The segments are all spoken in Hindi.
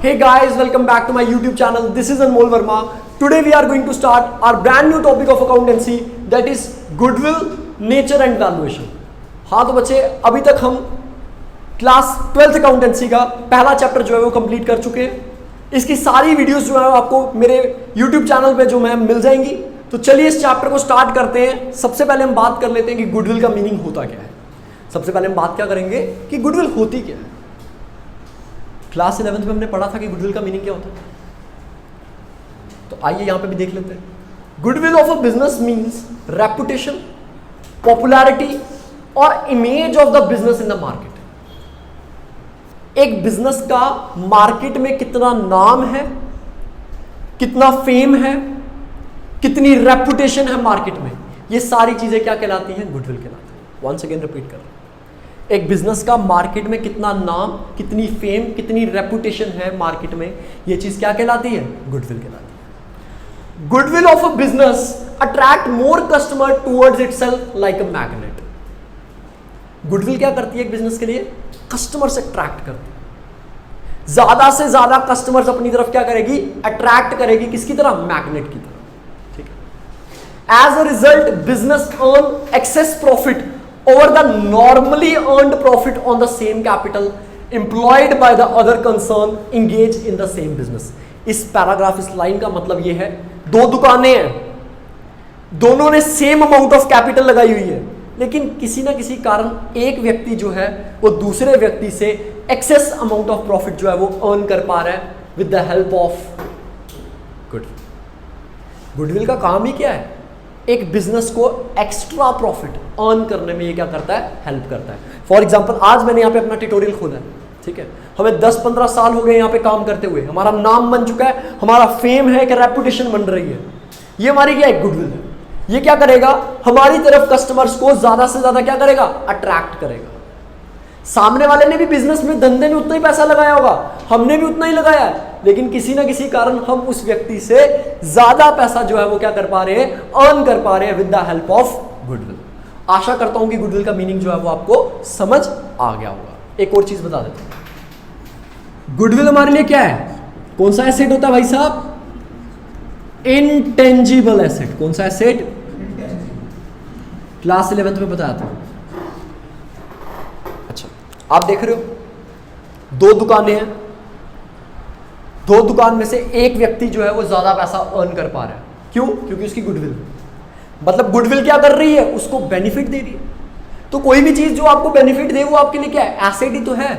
Hey guys, welcome back to my YouTube channel. This is Anmol Verma. Today we are going to start our brand new topic of accountancy, that is goodwill, nature and valuation. हाँ तो बच्चे, अभी तक हम क्लास 12th अकाउंटेंसी का पहला चैप्टर जो है वो कंप्लीट कर चुके हैं। इसकी सारी वीडियोस जो है आपको मेरे YouTube चैनल पे जो है मिल जाएंगी। तो चलिए इस चैप्टर को स्टार्ट करते हैं। सबसे पहले हम बात कर लेते हैं कि गुडविल का मीनिंग होता क्या है। सबसे पहले हम बात क्या करेंगे कि गुडविल होती क्या है। क्लास 11th में हमने पढ़ा था कि गुडविल का मीनिंग क्या होता है, तो आइए यहां पे भी देख लेते हैं। Goodwill of a business means reputation, popularity और image of the business in the market. एक बिजनेस का मार्केट में कितना नाम है, कितना फेम है, कितनी रेपुटेशन है मार्केट में, ये सारी चीजें क्या कहलाती हैं? गुडविल कहलाती है। वंस अगेन रिपीट कर रहा हूं, एक बिजनेस का मार्केट में कितना नाम, कितनी फेम, कितनी रेपुटेशन है मार्केट में, ये चीज क्या कहलाती है? गुडविल कहलाती है। Goodwill of a business attract more customer towards itself like a magnet. Goodwill क्या करती है एक बिजनेस के लिए? कस्टमर से अट्रैक्ट करती है। ज्यादा से ज्यादा कस्टमर्स अपनी तरफ क्या करेगी? अट्रैक्ट करेगी। किसकी तरह? मैग्नेट की तरफ। ठीक है। As a result business earn excess profit over the normally earned profit on the same capital employed by the other concern engaged in the same business। इस पैराग्राफ, इस लाइन का मतलब ये है, दो दुकानें हैं, दोनों ने सेम अमाउंट ऑफ कैपिटल लगाई हुई है, लेकिन किसी ना किसी कारण एक व्यक्ति जो है वो दूसरे व्यक्ति से एक्सेस अमाउंट ऑफ प्रॉफिट जो है वो अर्न कर पा रहा है with the help of goodwill. Goodwill का काम ही क्या है? एक बिजनेस को एक्स्ट्रा प्रॉफिट अर्न करने में ये क्या करता है? हेल्प करता है। फॉर एग्जांपल आज मैंने यहाँ पे अपना ट्यूटोरियल खोला है, ठीक है, हमें 10-15 साल हो गए यहाँ पे काम करते हुए, हमारा नाम बन चुका है, हमारा फेम है, एक रेपुटेशन बन रही है, ये हमारी क्या है? गुडविल है। ये क्या करेगा? हमारी तरफ कस्टमर्स को ज्यादा से ज्यादा क्या करेगा? अट्रैक्ट करेगा। सामने वाले ने भी बिजनेस में, धंधे में उतना ही पैसा लगाया होगा, हमने भी उतना ही लगाया है, लेकिन किसी ना किसी कारण हम उस व्यक्ति से ज्यादा पैसा जो है वो क्या कर पा रहे हैं? अर्न कर पा रहे हैं with the help of goodwill. आशा करता हूं कि गुडविल का मीनिंग जो है वो आपको समझ आ गया होगा। एक और चीज बता देते हैं, गुडविल हमारे लिए क्या है? कौन सा एसेट होता है भाई साहब? Intangible asset. कौन सा एसेट? क्लास 11th में बताया था। अच्छा, आप देख रहे हो दो दुकानें हैं, दो दुकान में से एक व्यक्ति जो है वो ज्यादा पैसा अर्न कर पा रहा है। क्यों? क्योंकि उसकी गुडविल, मतलब गुडविल क्या कर रही है? उसको बेनिफिट दे रही है। तो कोई भी चीज जो आपको बेनिफिट दे वो आपके लिए क्या है? एसेट ही तो है।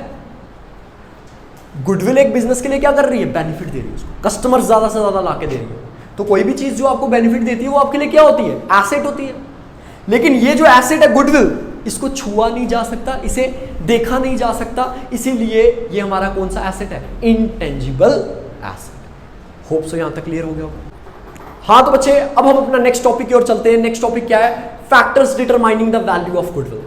गुडविल एक बिजनेस के लिए क्या कर रही है? बेनिफिट दे रही है उसको, कस्टमर ज्यादा से ज्यादा लाके दे रही है। तो कोई भी चीज जो आपको बेनिफिट देती है वो आपके लिए क्या होती है? एसेट होती है। लेकिन ये जो एसेट है गुडविल, इसको छुआ नहीं जा सकता, इसे देखा नहीं जा सकता, इसीलिए ये हमारा कौन सा एसेट है? Intangible asset. होप सो यहां तक क्लियर हो गया होगा। हाँ तो बच्चे, अब हम अपना नेक्स्ट टॉपिक की ओर चलते हैं। नेक्स्ट टॉपिक क्या है? Factors determining the value of goodwill.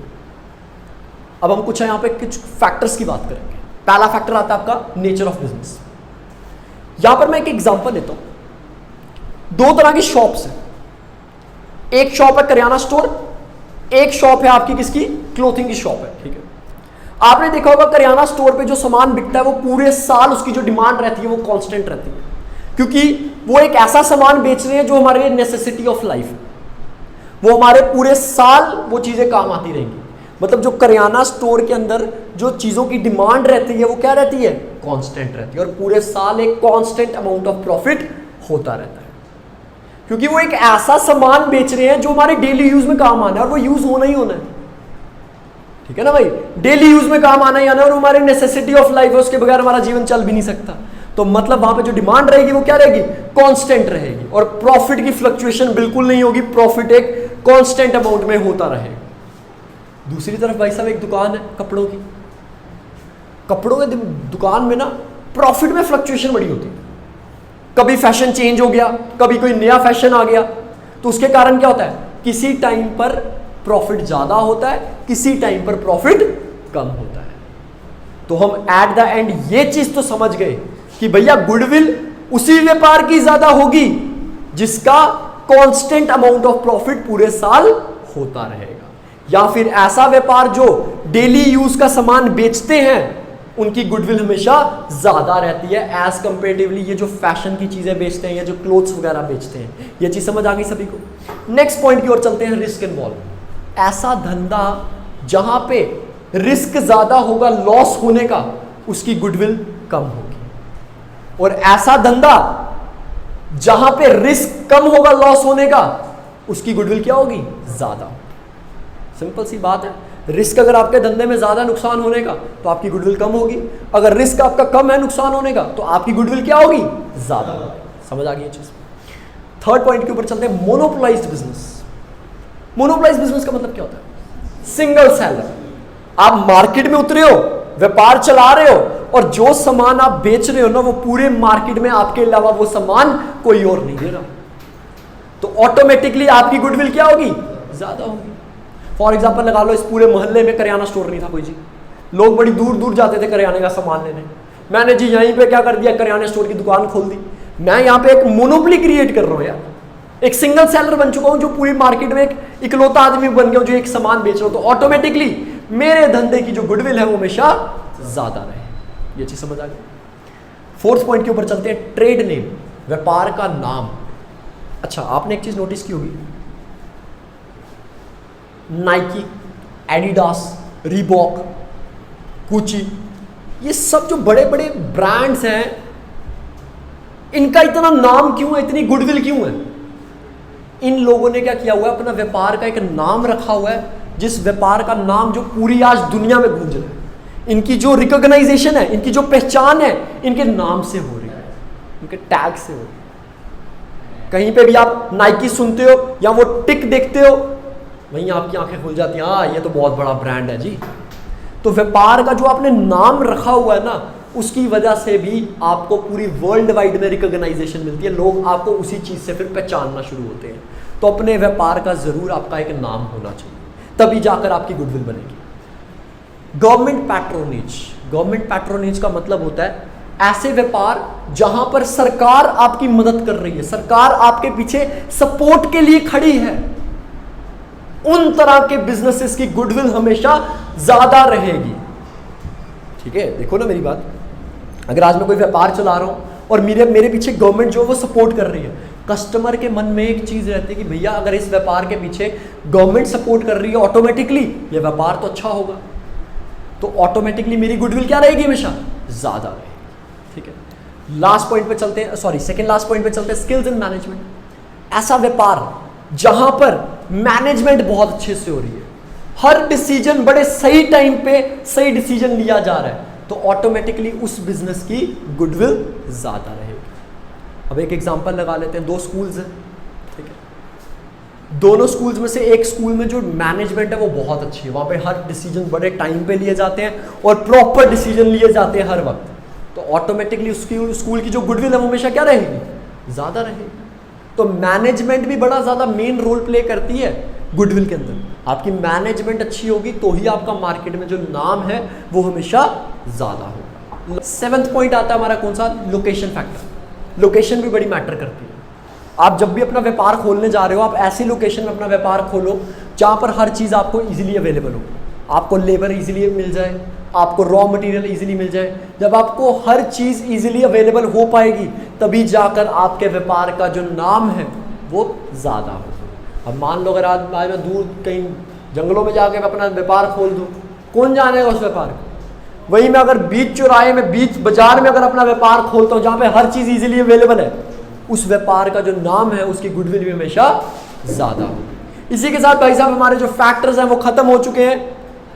अब हम कुछ यहां पे कुछ फैक्टर्स की बात करेंगे। पहला फैक्टर आता है आपका नेचर ऑफ बिजनेस। यहां पर मैं एक एग्जांपल देता हूं। दो तरह की शॉप्स हैं, एक शॉप है करियाना स्टोर, एक शॉप है आपकी किसकी? क्लोथिंग की शॉप है। ठीक है, आपने देखा होगा करियाना स्टोर पे जो सामान बिकता है वो पूरे साल उसकी जो डिमांड रहती है वो कांस्टेंट रहती है, क्योंकि वो एक ऐसा सामान बेच रहे हैं जो हमारे लिए नेसेसिटी ऑफ लाइफ है। वो हमारे पूरे साल वो चीजें काम आती रहेंगी। मतलब जो करियाना स्टोर के अंदर जो चीजों की डिमांड रहती है वो क्या रहती है? कांस्टेंट रहती है, और पूरे साल एक कांस्टेंट अमाउंट ऑफ प्रॉफिट होता रहता है, क्योंकि वो एक ऐसा सामान बेच रहे हैं जो हमारे डेली यूज में काम आना है, और वो यूज होना ही होना है। ठीक है ना भाई? डेली यूज में काम आना ही आना है, और हमारी नेसेसिटी ऑफ लाइफ है, उसके बगैर हमारा जीवन चल भी नहीं सकता। तो मतलब वहां पे जो डिमांड रहेगी वो क्या रहेगी? कांस्टेंट रहेगी, और प्रॉफिट की फ्लक्चुएशन बिल्कुल नहीं होगी। प्रॉफिट एक कांस्टेंट अमाउंट में होता रहेगा। दूसरी तरफ भाई साहब एक दुकान है कपड़ों की, कपड़ों के दुकान में ना प्रॉफिट में फ्लक्चुएशन बड़ी होती है। कभी फैशन चेंज हो गया, कभी कोई नया फैशन आ गया, तो उसके कारण क्या होता है? किसी टाइम पर प्रॉफिट ज्यादा होता है, किसी टाइम पर प्रॉफिट कम होता है। तो हम एट द एंड ये चीज तो समझ गए कि भैया गुडविल उसी व्यापार की ज्यादा होगी जिसका कांस्टेंट अमाउंट ऑफ प्रॉफिट पूरे साल होता रहेगा, या फिर ऐसा व्यापार जो डेली यूज का सामान बेचते हैं उनकी गुडविल हमेशा ज्यादा रहती है एज कंपेरेटिवली ये जो फैशन की चीजें बेचते हैं या जो क्लोथ्स वगैरह बेचते हैं। ये चीज समझ आ गई सभी को। नेक्स्ट पॉइंट की ओर चलते हैं, रिस्क इन्वॉल्व। ऐसा धंधा जहां पे रिस्क ज्यादा होगा लॉस होने का, उसकी गुडविल कम होगी। और ऐसा धंधा जहां पे रिस्क कम होगा लॉस होने का, उसकी गुडविल क्या होगी? ज्यादा। सिंपल सी बात है। रिस्क अगर आपके धंधे में ज्यादा नुकसान होने का तो आपकी गुडविल कम होगी, अगर रिस्क आपका कम है नुकसान होने का तो आपकी गुडविल क्या होगी? ज्यादा होगी। समझ आ गई ये चीज। थर्ड पॉइंट के ऊपर चलते हैं, मोनोपोलाइज्ड बिजनेस। मोनोपोलाइज्ड बिजनेस का मतलब क्या होता है? Single seller. आप मार्केट में उतरे हो, व्यापार चला रहे हो, और जो सामान आप बेच रहे हो ना, वो पूरे मार्केट में आपके अलावा वो सामान कोई और नहीं दे रहा, तो ऑटोमेटिकली आपकी गुडविल क्या होगी? ज्यादा होगी। फॉर एग्जाम्पल लगा लो, इस पूरे मोहल्ले में करियाना स्टोर नहीं था कोई जी, लोग बड़ी दूर दूर जाते थे करियाने का सामान लेने। मैंने जी यहीं पे क्या कर दिया, करियाने स्टोर की दुकान खोल दी। मैं यहाँ पे एक मोनोपोली क्रिएट कर रहा हूँ यार, एक सिंगल सेलर बन चुका हूँ, जो पूरी मार्केट में एक इकलौता आदमी बन गया हूँ जो एक सामान बेच रहा हूँ, तो ऑटोमेटिकली मेरे धंधे की जो गुडविल है वो हमेशा ज्यादा रहे। ये चीज समझ आ गई। फोर्थ पॉइंट के ऊपर चलते हैं, ट्रेड नेम, व्यापार का नाम। अच्छा, आपने एक चीज नोटिस की होगी, नाइकी, एडिडास, रीबॉक, गुची, ये सब जो बड़े बड़े ब्रांड्स हैं, इनका इतना नाम क्यों है, इतनी गुडविल क्यों है? इन लोगों ने क्या किया हुआ है, अपना व्यापार का एक नाम रखा हुआ है, जिस व्यापार का नाम जो पूरी आज दुनिया में गूंज रहा है। इनकी जो रिकॉग्नाइजेशन है, इनकी जो पहचान है, इनके नाम से हो रही है, इनके टैग से हो रही है। कहीं पे भी आप नाइकी सुनते हो या वो टिक देखते हो, वहीं आपकी आंखें खुल जाती हैं, हाँ ये तो बहुत बड़ा ब्रांड है जी। तो व्यापार का जो आपने नाम रखा हुआ है ना, उसकी वजह से भी आपको पूरी वर्ल्ड वाइड में रिकॉग्नाइजेशन मिलती है, लोग आपको उसी चीज से फिर पहचानना शुरू होते हैं। तो अपने व्यापार का जरूर आपका एक नाम होना चाहिए, तभी जाकर आपकी गुडविल बनेगी। Government patronage. गवर्नमेंट पैट्रोनेज का मतलब होता है ऐसे व्यापार जहां पर सरकार आपकी मदद कर रही है, सरकार आपके पीछे सपोर्ट के लिए खड़ी है, उन तरह के बिजनेसेस की गुडविल हमेशा ज्यादा रहेगी। ठीक है, देखो ना मेरी बात, अगर आज मैं कोई व्यापार चला रहा हूं और मेरे पीछे गवर्नमेंट जो वो सपोर्ट कर रही है, कस्टमर के मन में एक चीज रहती है कि भैया अगर इस व्यापार के पीछे गवर्नमेंट सपोर्ट कर रही है, ऑटोमेटिकली ये व्यापार तो अच्छा होगा, तो ऑटोमेटिकली मेरी गुडविल क्या रहेगी? हमेशा ज्यादा रहेगी। ठीक है, लास्ट पॉइंट पे चलते हैं, सॉरी सेकंड लास्ट पॉइंट पे चलते हैं, स्किल्स इन मैनेजमेंट। ऐसा व्यापार जहां पर मैनेजमेंट बहुत अच्छे से हो रही है, हर डिसीजन बड़े सही टाइम पे सही डिसीजन लिया जा रहा है, तो ऑटोमेटिकली उस बिजनेस की गुडविल ज्यादा रहेगी। अब एक एग्जांपल लगा लेते हैं, दो स्कूल्स हैं, ठीक है, दोनों स्कूल्स में से एक स्कूल में जो मैनेजमेंट है वो बहुत अच्छी है, वहां पे हर डिसीजन बड़े टाइम पे लिए जाते हैं और प्रॉपर डिसीजन लिए जाते हैं हर वक्त, तो ऑटोमेटिकली उसकी स्कूल की जो गुडविल है वो हमेशा क्या रहेगी? ज्यादा रहेगी। तो मैनेजमेंट भी बड़ा ज्यादा मेन रोल प्ले करती है गुडविल के अंदर। आपकी मैनेजमेंट अच्छी होगी तो ही आपका मार्केट में जो नाम है वो हमेशा ज्यादा होगा। सेवेंथ पॉइंट आता है हमारा कौन सा? Location factor. लोकेशन भी बड़ी मैटर करती है। आप जब भी अपना व्यापार खोलने जा रहे हो, आप ऐसी लोकेशन में अपना व्यापार खोलो जहां पर हर चीज आपको इजीली अवेलेबल हो, आपको लेबर इजीली मिल जाए, आपको रॉ मटेरियल इजीली मिल जाए। जब आपको हर चीज इजीली अवेलेबल हो पाएगी, तभी जाकर आपके व्यापार का जो नाम है वो ज्यादा होगा। अब मान लो अगर आज मैं दूर कहीं जंगलों में जाके अपना व्यापार खोल दूं, कौन जानेगा उस व्यापार को? वहीं मैं अगर बीच चौराहे में, बीच बाजार में अगर अपना व्यापार खोलता हूं जहां पे हर चीज इजीली अवेलेबल है, उस व्यापार का जो नाम है उसकी गुडविल भी हमेशा ज्यादा होगी। इसी के साथ भाई साहब हमारे जो फैक्टर्स हैं वो खत्म हो चुके हैं।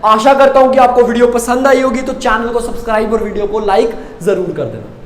आशा करता हूं कि आपको वीडियो पसंद आई होगी, तो चैनल को सब्सक्राइब और वीडियो को लाइक जरूर कर देना।